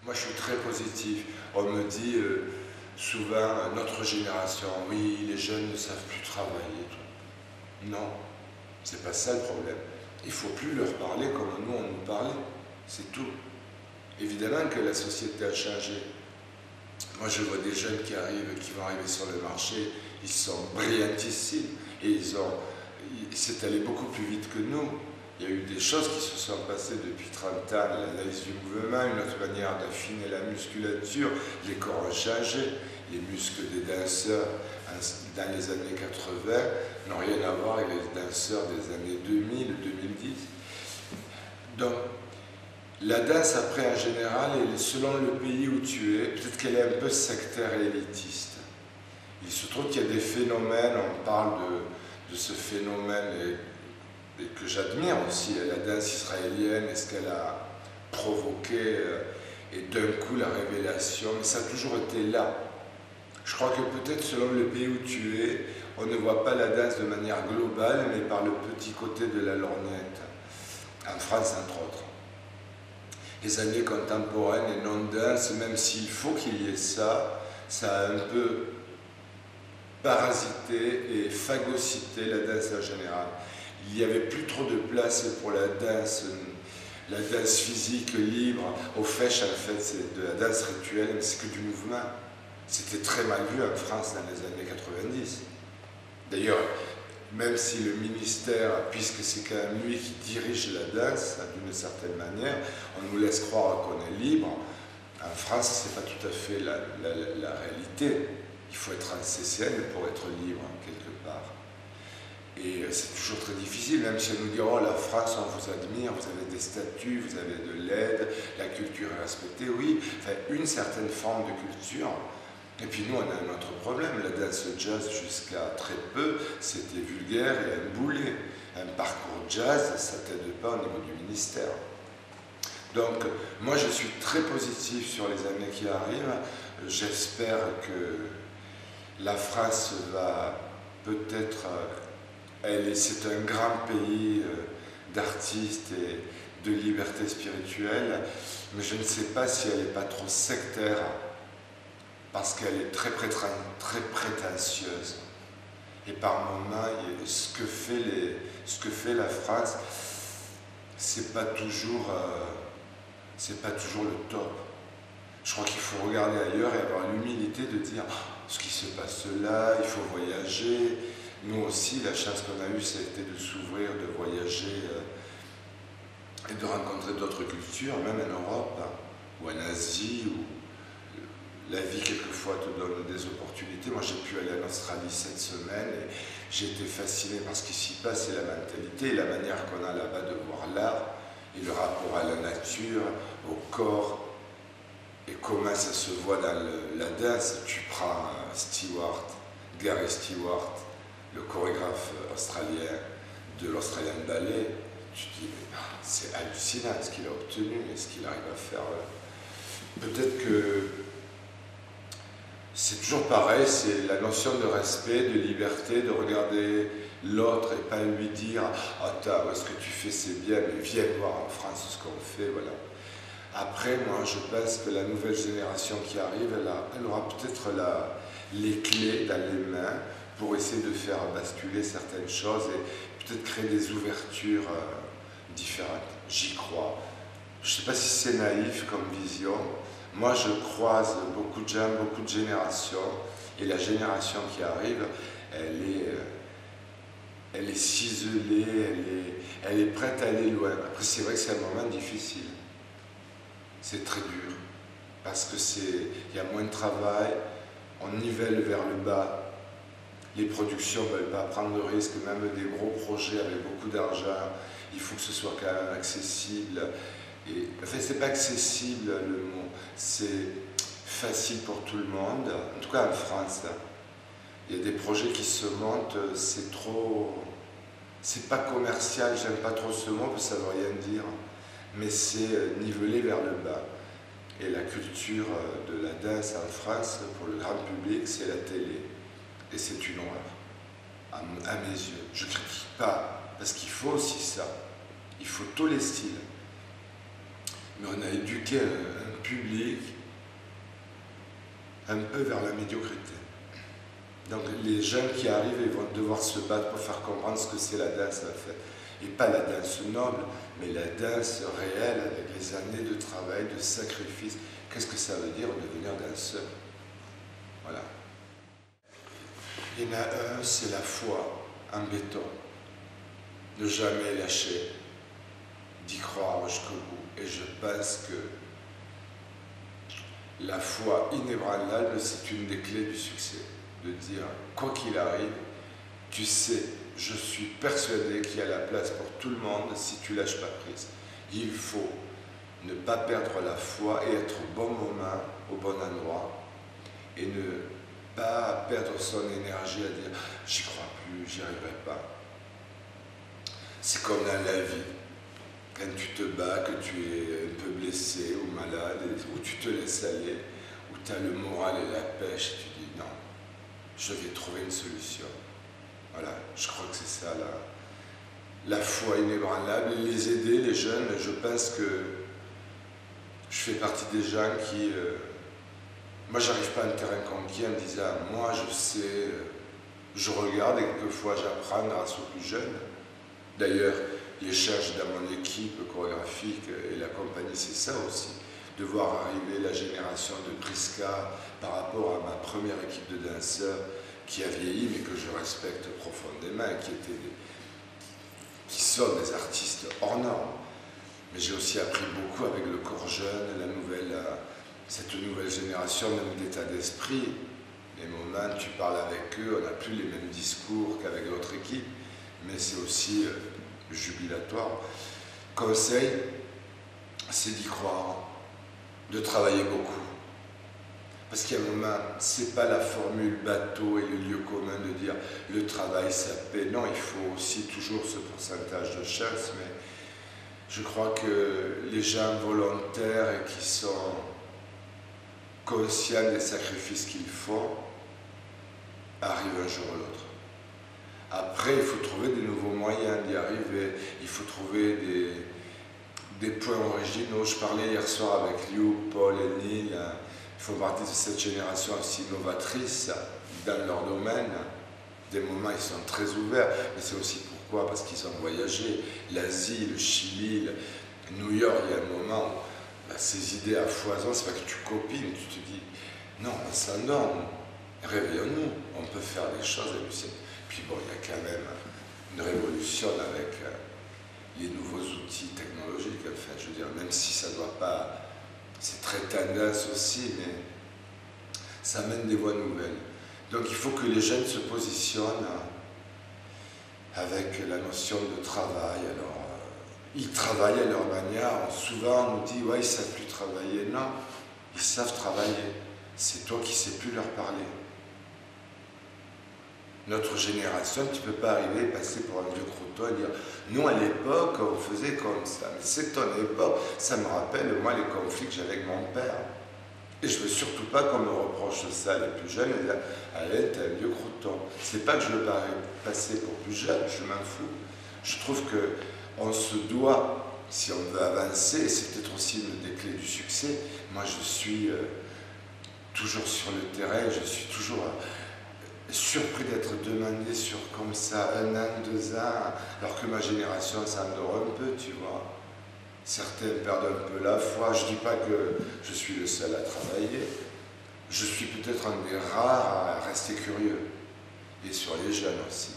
Moi, je suis très positif. On me dit souvent, notre génération, oui, les jeunes ne savent plus travailler. Non, c'est pas ça le problème. Il ne faut plus leur parler comme nous, on nous parlait. C'est tout. Évidemment que la société a changé. Moi, je vois des jeunes qui arrivent, qui vont arriver sur le marché, ils sont brillantissimes et c'est allé beaucoup plus vite que nous. Il y a eu des choses qui se sont passées depuis 30 ans, l'analyse du mouvement, une autre manière d'affiner la musculature, les corps ont changé, les muscles des danseurs dans les années 80 n'ont rien à voir avec les danseurs des années 2000, 2010. Donc, la danse, après, en général, selon le pays où tu es, peut-être qu'elle est un peu sectaire et élitiste. Il se trouve qu'il y a des phénomènes, on parle de ce phénomène et que j'admire aussi, la danse israélienne, et ce qu'elle a provoqué, et d'un coup la révélation, mais ça a toujours été là. Je crois que peut-être selon le pays où tu es, on ne voit pas la danse de manière globale, mais par le petit côté de la lorgnette, en France entre autres. Les années contemporaines et non-danse, même s'il faut qu'il y ait ça, ça a un peu parasité et phagocyté la danse en général. Il n'y avait plus trop de place pour la danse physique libre. Au fait, en fait, c'est de la danse rituelle, mais c'est que du mouvement. C'était très mal vu en France dans les années 90. D'ailleurs, même si le ministère, puisque c'est quand même lui qui dirige la danse d'une certaine manière, on nous laisse croire qu'on est libre, en France, ce n'est pas tout à fait la réalité. Il faut être en CCN pour être libre, quelque part. Et c'est toujours très difficile, même si on nous dit « Oh, la France, on vous admire, vous avez des statuts, vous avez de l'aide, la culture est respectée. » Oui, enfin, une certaine forme de culture. Et puis nous, on a un autre problème. La danse jazz, jusqu'à très peu, c'était vulgaire et un boulet. Un parcours jazz, ça ne t'aide pas au niveau du ministère. Donc, moi, je suis très positif sur les années qui arrivent. J'espère que la France va peut-être... c'est un grand pays d'artistes et de liberté spirituelle, mais je ne sais pas si elle n'est pas trop sectaire, parce qu'elle est très prétentieuse. Et par moments, ce que fait la France, c'est pas toujours le top. Je crois qu'il faut regarder ailleurs et avoir l'humilité de dire ce qui se passe là, il faut voyager. Nous aussi, la chance qu'on a eue, ça a été de s'ouvrir, de voyager et de rencontrer d'autres cultures, même en Europe ou en Asie, où la vie quelquefois te donne des opportunités. Moi, j'ai pu aller en Australie cette semaine et j'ai été fasciné par ce qui s'y passe et la mentalité, et la manière qu'on a là-bas de voir l'art et le rapport à la nature, au corps, et comment ça se voit dans la danse. Tu prends Gary Stewart, le chorégraphe australien de l'Australian Ballet, tu te dis, c'est hallucinant ce qu'il a obtenu et ce qu'il arrive à faire. Peut-être que c'est toujours pareil, c'est la notion de respect, de liberté, de regarder l'autre et pas lui dire « Attends, ce que tu fais c'est bien, mais viens voir en France ce qu'on fait, voilà. » Après, moi, je pense que la nouvelle génération qui arrive, elle aura peut-être les clés dans les mains pour essayer de faire basculer certaines choses et peut-être créer des ouvertures différentes. J'y crois. Je ne sais pas si c'est naïf comme vision. Moi, je croise beaucoup de gens, beaucoup de générations, et la génération qui arrive, elle est ciselée, elle est prête à aller loin. Après, c'est vrai que c'est un moment difficile. C'est très dur, parce qu'il y a moins de travail, on nivelle vers le bas. Les productions ne veulent pas prendre de risques, même des gros projets avec beaucoup d'argent, il faut que ce soit quand même accessible. Enfin, c'est pas accessible le mot, c'est facile pour tout le monde, en tout cas en France. Il y a des projets qui se montent, c'est pas commercial, j'aime pas trop ce mot parce que ça veut rien dire, mais c'est nivelé vers le bas. Et la culture de la danse en France, pour le grand public, c'est la télé. Et c'est une horreur, à mes yeux. Je ne critique pas, parce qu'il faut aussi ça. Il faut tous les styles. mais on a éduqué un public un peu vers la médiocrité. Donc les jeunes qui arrivent, ils vont devoir se battre pour faire comprendre ce que c'est la danse en fait. Et pas la danse noble, mais la danse réelle avec les années de travail, de sacrifice. Qu'est-ce que ça veut dire devenir danseur? Voilà. Il y en a un, c'est la foi en béton. Ne jamais lâcher, d'y croire jusqu'au bout. Et je pense que la foi inébranlable, c'est une des clés du succès. De dire, quoi qu'il arrive, tu sais, je suis persuadé qu'il y a la place pour tout le monde si tu lâches pas prise. Il faut ne pas perdre la foi et être au bon moment, au bon endroit, et ne pas perdre son énergie à dire « j'y crois plus, j'y arriverai pas ». C'est comme dans la vie. Quand tu te bats, que tu es un peu blessé ou malade, ou tu te laisses aller, où tu as le moral et la pêche, tu dis non, je vais trouver une solution. Voilà, je crois que c'est ça la foi inébranlable. Et les aider, les jeunes, je pense que je fais partie des gens qui... moi, j'arrive pas à un terrain conquis en me disant, moi, je sais, je regarde et quelquefois j'apprends grâce aux plus jeunes. D'ailleurs, l'échange dans mon équipe chorégraphique et la compagnie, c'est ça aussi, de voir arriver la génération de Prisca par rapport à ma première équipe de danseurs qui a vieilli mais que je respecte profondément et qui sont des artistes hors normes. Mais j'ai aussi appris beaucoup avec le corps jeune, cette nouvelle génération, même d'état d'esprit. Les moments, tu parles avec eux, on n'a plus les mêmes discours qu'avec l'autre équipe, mais c'est aussi jubilatoire. Conseil, c'est d'y croire, de travailler beaucoup. Parce qu'il y a un moment, c'est pas la formule bateau et le lieu commun de dire le travail ça paie. Non, il faut aussi toujours ce pourcentage de chance, mais je crois que les gens volontaires et qui sont conscients des sacrifices qu'ils font arrivent un jour ou l'autre. Après, il faut trouver des nouveaux moyens d'y arriver, il faut trouver des points originaux. Je parlais hier soir avec Liu, Paul et Neil, ils font partie de cette génération aussi novatrice dans leur domaine. Des moments, ils sont très ouverts, mais c'est aussi pourquoi? Parce qu'ils ont voyagé. L'Asie, le Chili, New York, il y a un moment où ces idées à foison, c'est pas que tu copies, mais tu te dis, non, on s'endorme, réveillons-nous, on peut faire des choses hallucinantes. Puis bon, il y a quand même une révolution avec les nouveaux outils technologiques, enfin, je veux dire, même si ça ne doit pas... C'est très tendance aussi, mais ça amène des voies nouvelles. Donc il faut que les jeunes se positionnent avec la notion de travail. Alors, ils travaillent à leur manière. Souvent, on nous dit, ouais, ils ne savent plus travailler. Non, ils savent travailler. C'est toi qui ne sais plus leur parler. Notre génération, tu ne peux pas arriver, passer pour un vieux crouton et dire « Nous, à l'époque, on faisait comme ça. » Mais c'est ton époque. Ça me rappelle, moi, les conflits que j'avais avec mon père. Et je ne veux surtout pas qu'on me reproche ça, les plus jeunes, et dire « Allez, t'es un vieux crouton. » C'est pas que je veux passer pour plus jeune, je m'en fous. Je trouve qu'on se doit, si on veut avancer, et c'est peut-être aussi une des clés du succès. Moi, je suis toujours sur le terrain, je suis toujours... surpris d'être demandé sur comme ça 1 an, 2 ans, alors que ma génération s'endort un peu, tu vois. Certains perdent un peu la foi. Je ne dis pas que je suis le seul à travailler. Je suis peut-être un des rares à rester curieux. Et sur les jeunes aussi.